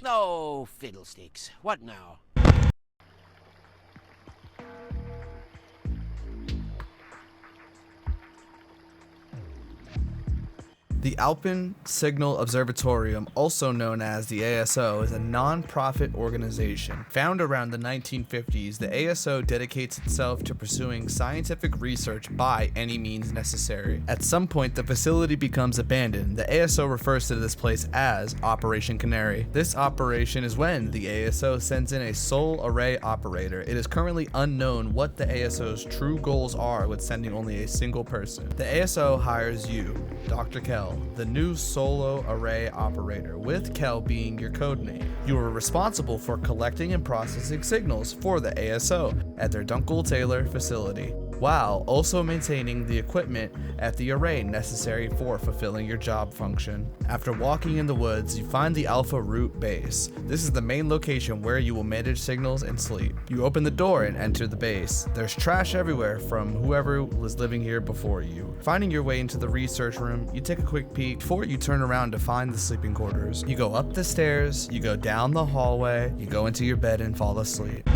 Oh, fiddlesticks. What now? The Alpine Signal Observatorium, also known as the ASO, is a non-profit organization. Found around the 1950s, the ASO dedicates itself to pursuing scientific research by any means necessary. At some point, the facility becomes abandoned. The ASO refers to this place as Operation Canary. This operation is when the ASO sends in a solar array operator. It is currently unknown what the ASO's true goals are with sending only a single person. The ASO hires you, Dr. Kell, the new solo array operator, with Kell being your codename. You are responsible for collecting and processing signals for the ASO at their Dunkel-Taylor facility, while also maintaining the equipment at the array necessary for fulfilling your job function. After walking in the woods, you find the Alpha Root base. This is the main location where you will manage signals and sleep. You open the door and enter the base. There's trash everywhere from whoever was living here before you. Finding your way into the research room, you take a quick peek before you turn around to find the sleeping quarters. You go up the stairs, you go down the hallway, you go into your bed and fall asleep.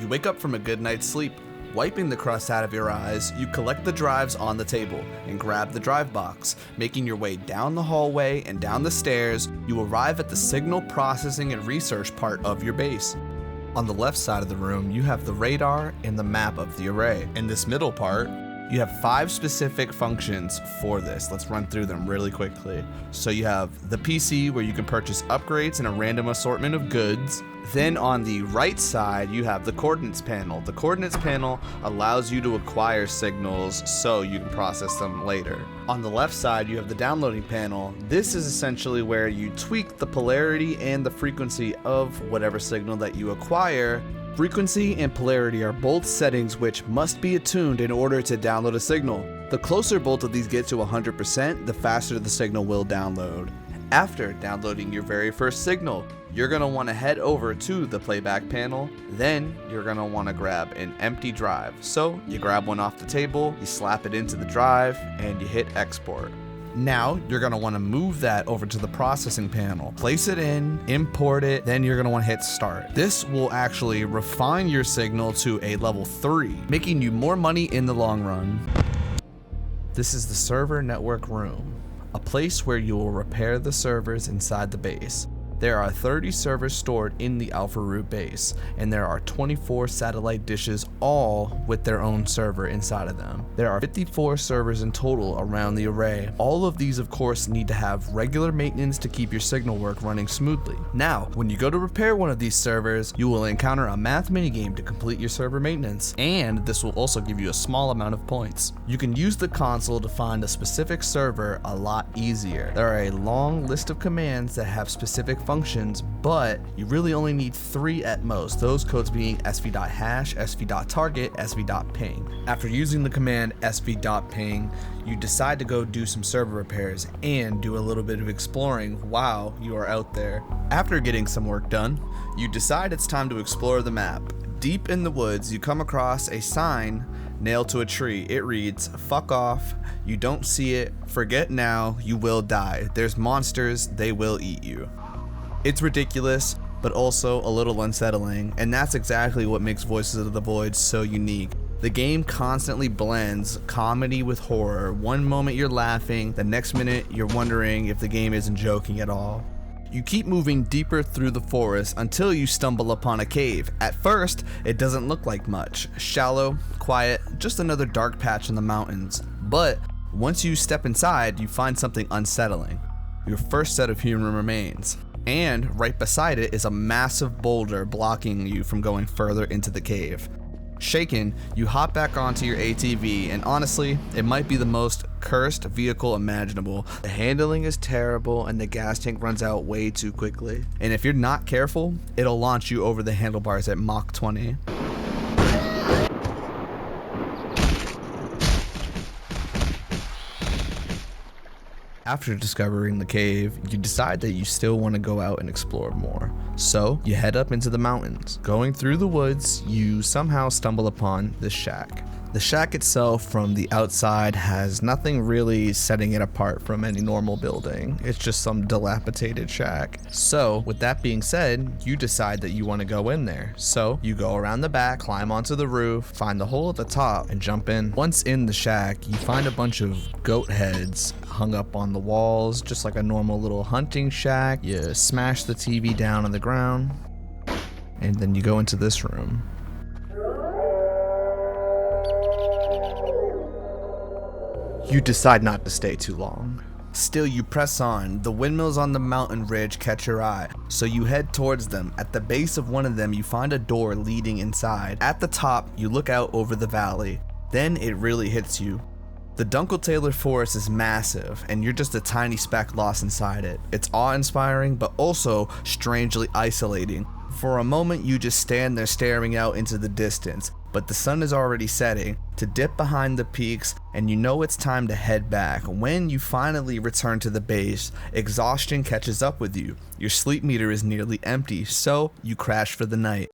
You wake up from a good night's sleep. Wiping the crust out of your eyes, you collect the drives on the table and grab the drive box. Making your way down the hallway and down the stairs, you arrive at the signal processing and research part of your base. On the left side of the room, you have the radar and the map of the array. In this middle part, you have 5 specific functions for this. Let's run through them really quickly. So you have the PC, where you can purchase upgrades and a random assortment of goods. Then on the right side, you have the coordinates panel. The coordinates panel allows you to acquire signals so you can process them later. On the left side, you have the downloading panel. This is essentially where you tweak the polarity and the frequency of whatever signal that you acquire. Frequency and polarity are both settings which must be attuned in order to download a signal. The closer both of these get to 100%, the faster the signal will download. After downloading your very first signal, you're going to want to head over to the playback panel. Then you're going to want to grab an empty drive. So you grab one off the table, you slap it into the drive, and you hit export. Now you're going to want to move that over to the processing panel. Place it in, import it, then you're going to want to hit start. This will actually refine your signal to a level 3, making you more money in the long run. This is the server network room, a place where you will repair the servers inside the base. There are 30 servers stored in the Alpha Root base, and there are 24 satellite dishes, all with their own server inside of them. There are 54 servers in total around the array. All of these, of course, need to have regular maintenance to keep your signal work running smoothly. Now, when you go to repair one of these servers, you will encounter a math minigame to complete your server maintenance, and this will also give you a small amount of points. You can use the console to find a specific server a lot easier. There are a long list of commands that have specific functions, but you really only need 3 at most, those codes being sv.hash, sv.target, sv.ping. After using the command sv.ping, you decide to go do some server repairs and do a little bit of exploring while you are out there. After getting some work done, you decide it's time to explore the map. Deep in the woods, you come across a sign nailed to a tree. It reads, "Fuck off, you don't see it, forget now, you will die. There's monsters, they will eat you." It's ridiculous, but also a little unsettling, and that's exactly what makes Voices of the Void so unique. The game constantly blends comedy with horror. One moment you're laughing, the next minute you're wondering if the game isn't joking at all. You keep moving deeper through the forest until you stumble upon a cave. At first, it doesn't look like much. Shallow, quiet, just another dark patch in the mountains. But once you step inside, you find something unsettling. Your first set of human remains. And right beside it is a massive boulder blocking you from going further into the cave. Shaken, you hop back onto your ATV, and honestly, it might be the most cursed vehicle imaginable. The handling is terrible, and the gas tank runs out way too quickly. And if you're not careful, it'll launch you over the handlebars at Mach 20. After discovering the cave, you decide that you still want to go out and explore more. So, you head up into the mountains. Going through the woods, you somehow stumble upon this shack. The shack itself from the outside has nothing really setting it apart from any normal building. It's just some dilapidated shack. So, with that being said, you decide that you want to go in there. So, you go around the back, climb onto the roof, find the hole at the top, and jump in. Once in the shack, you find a bunch of goat heads hung up on the walls, just like a normal little hunting shack. You smash the TV down on the ground, and then you go into this room. You decide not to stay too long. Still, you press on. The windmills on the mountain ridge catch your eye, so you head towards them. At the base of one of them, you find a door leading inside. At the top, you look out over the valley. Then it really hits you. The Dunkel-Taylor Forest is massive, and you're just a tiny speck lost inside it. It's awe-inspiring, but also strangely isolating. For a moment, you just stand there staring out into the distance, but the sun is already setting to dip behind the peaks, and you know it's time to head back. When you finally return to the base, exhaustion catches up with you. Your sleep meter is nearly empty, so you crash for the night.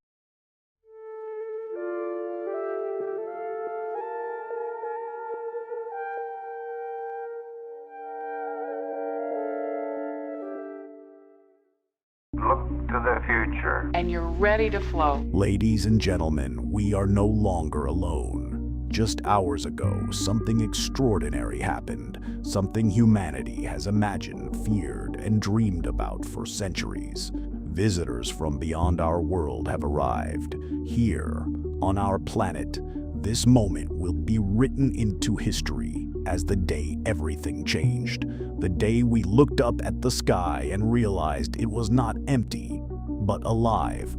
Look to the future. And you're ready to flow. Ladies and gentlemen, we are no longer alone. Just hours ago, something extraordinary happened. Something humanity has imagined, feared, and dreamed about for centuries. Visitors from beyond our world have arrived. Here, on our planet, this moment will be written into history as the day everything changed. The day we looked up at the sky and realized it was not empty, but alive.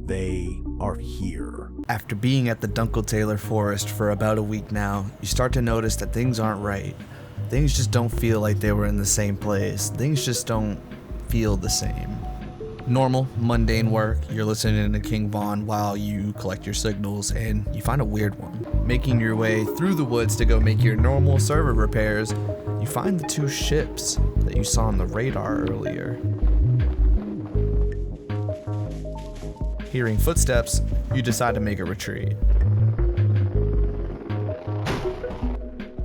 They are here. After being at the Dunkel-Taylor Forest for about a week now, you start to notice that things aren't right. Things just don't feel like they were in the same place. Things just don't feel the same. Normal, mundane work, you're listening to King Von while you collect your signals, and you find a weird one. Making your way through the woods to go make your normal server repairs, you find the two ships that you saw on the radar earlier. Hearing footsteps, you decide to make a retreat.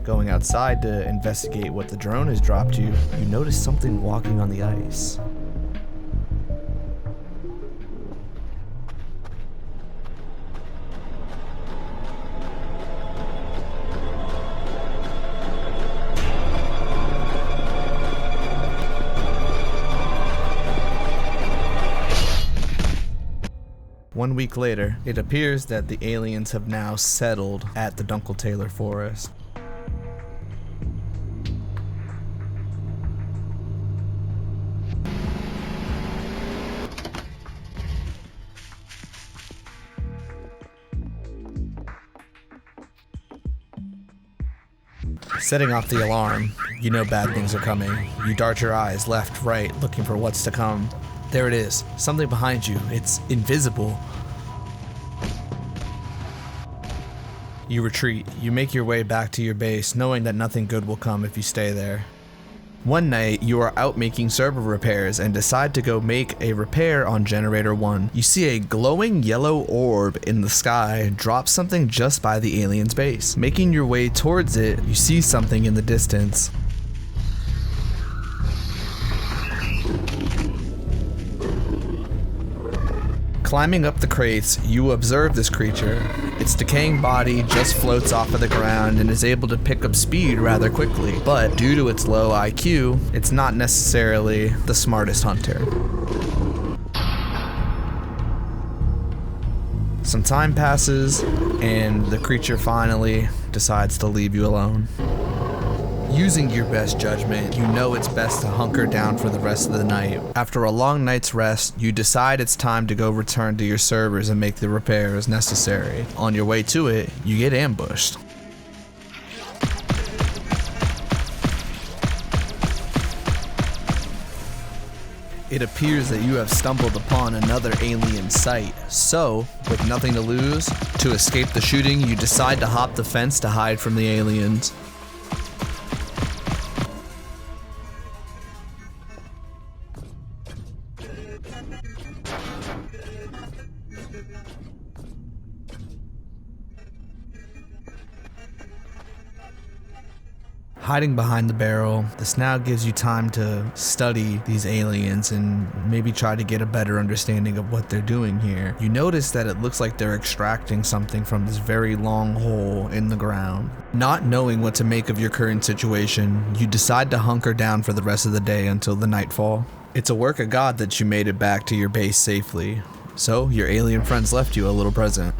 Going outside to investigate what the drone has dropped you, you notice something walking on the ice. One week later, it appears that the aliens have now settled at the Dunkel-Taylor Forest. Setting off the alarm, you know bad things are coming. You dart your eyes left, right, looking for what's to come. There it is, something behind you. It's invisible. You retreat. You make your way back to your base, knowing that nothing good will come if you stay there. One night, you are out making server repairs and decide to go make a repair on Generator 1. You see a glowing yellow orb in the sky drop something just by the alien's base. Making your way towards it, you see something in the distance. Climbing up the crates, you observe this creature. Its decaying body just floats off of the ground and is able to pick up speed rather quickly, but due to its low IQ, it's not necessarily the smartest hunter. Some time passes, and the creature finally decides to leave you alone. Using your best judgment, you know it's best to hunker down for the rest of the night. After a long night's rest, you decide it's time to go return to your servers and make the repairs necessary. On your way to it, you get ambushed. It appears that you have stumbled upon another alien site, so, with nothing to lose, to escape the shooting, you decide to hop the fence to hide from the aliens. Hiding behind the barrel, this now gives you time to study these aliens and maybe try to get a better understanding of what they're doing here. You notice that it looks like they're extracting something from this very long hole in the ground. Not knowing what to make of your current situation, you decide to hunker down for the rest of the day until the nightfall. It's a work of God that you made it back to your base safely, so your alien friends left you a little present.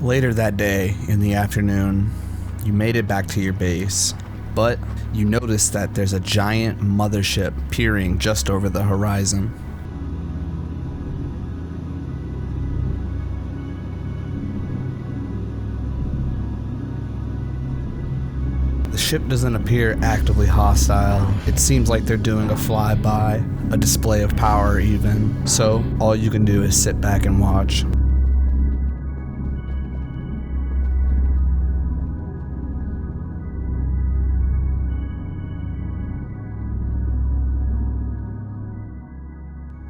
Later that day, in the afternoon, you made it back to your base, but you notice that there's a giant mothership peering just over the horizon. The ship doesn't appear actively hostile. It seems like they're doing a flyby, a display of power even, so all you can do is sit back and watch.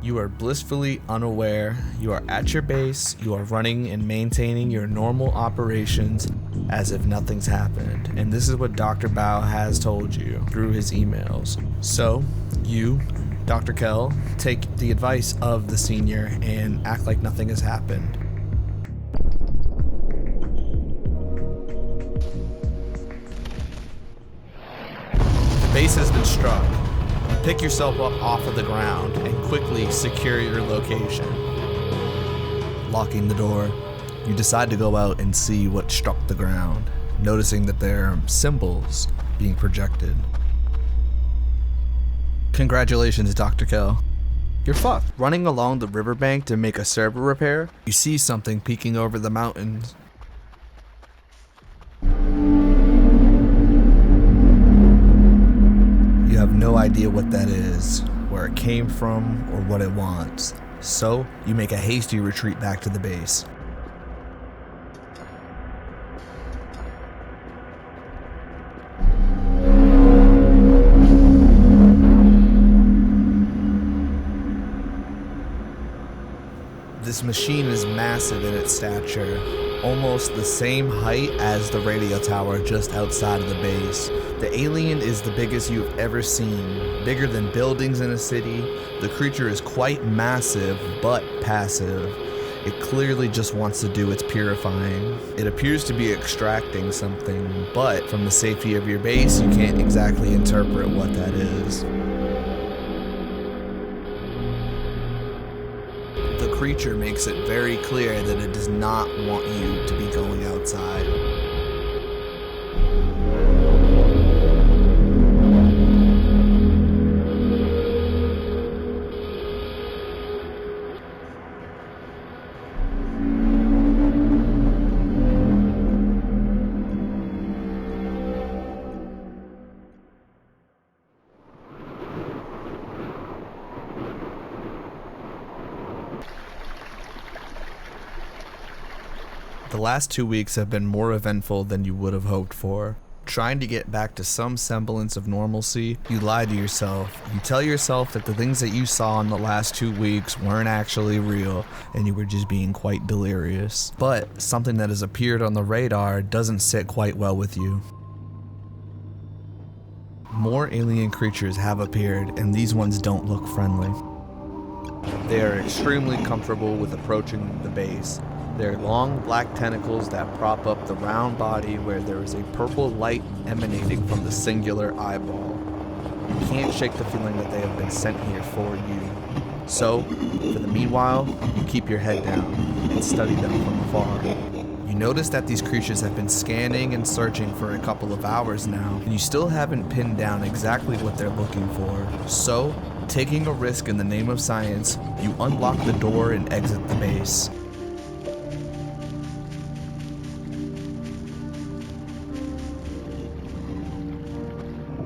You are blissfully unaware. You are at your base. You are running and maintaining your normal operations as if nothing's happened. And this is what Dr. Bao has told you through his emails. So, you, Dr. Kell, take the advice of the senior and act like nothing has happened. The base has been struck. Pick yourself up off of the ground and quickly secure your location. Locking the door, you decide to go out and see what struck the ground, noticing that there are symbols being projected. Congratulations, Dr. Kell. You're fucked. Running along the riverbank to make a server repair, you see something peeking over the mountains. You have no idea what that is, where it came from, or what it wants. So, you make a hasty retreat back to the base. This machine is massive in its stature, almost the same height as the radio tower just outside of the base. The alien is the biggest you've ever seen, bigger than buildings in a city. The creature is quite massive, but passive. It clearly just wants to do its purifying. It appears to be extracting something, but from the safety of your base, you can't exactly interpret what that is. The creature makes it very clear that it does not want you to be going outside. The last 2 weeks have been more eventful than you would have hoped for. Trying to get back to some semblance of normalcy, you lie to yourself. You tell yourself that the things that you saw in the last 2 weeks weren't actually real, and you were just being quite delirious. But something that has appeared on the radar doesn't sit quite well with you. More alien creatures have appeared, and these ones don't look friendly. They are extremely comfortable with approaching the base. They're long black tentacles that prop up the round body where there is a purple light emanating from the singular eyeball. You can't shake the feeling that they have been sent here for you. So, for the meanwhile, you keep your head down and study them from afar. You notice that these creatures have been scanning and searching for a couple of hours now, and you still haven't pinned down exactly what they're looking for. So, taking a risk in the name of science, you unlock the door and exit the base.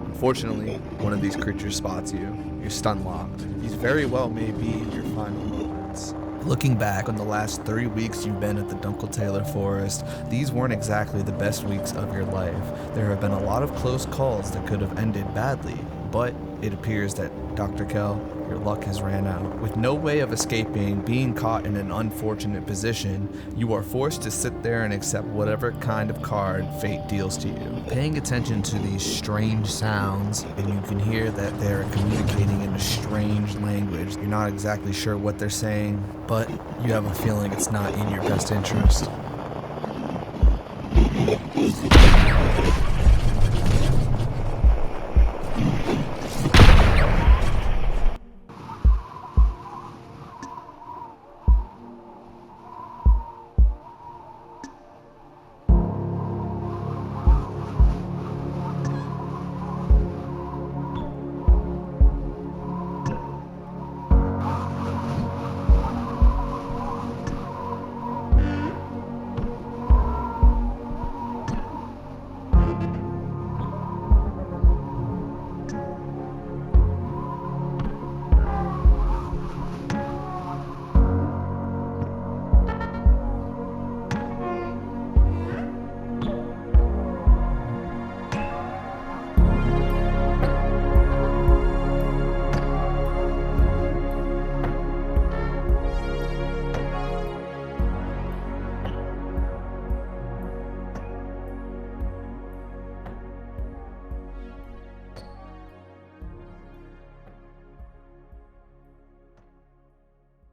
Unfortunately, one of these creatures spots you. You're stun locked. These very well may be your final moments. Looking back on the last 3 weeks you've been at the Dunkel Taylor Forest, these weren't exactly the best weeks of your life. There have been a lot of close calls that could have ended badly, but it appears that, Dr. Kell, your luck has ran out. With no way of escaping, being caught in an unfortunate position, you are forced to sit there and accept whatever kind of card fate deals to you. Paying attention to these strange sounds, and you can hear that they're communicating in a strange language. You're not exactly sure what they're saying, but you have a feeling it's not in your best interest.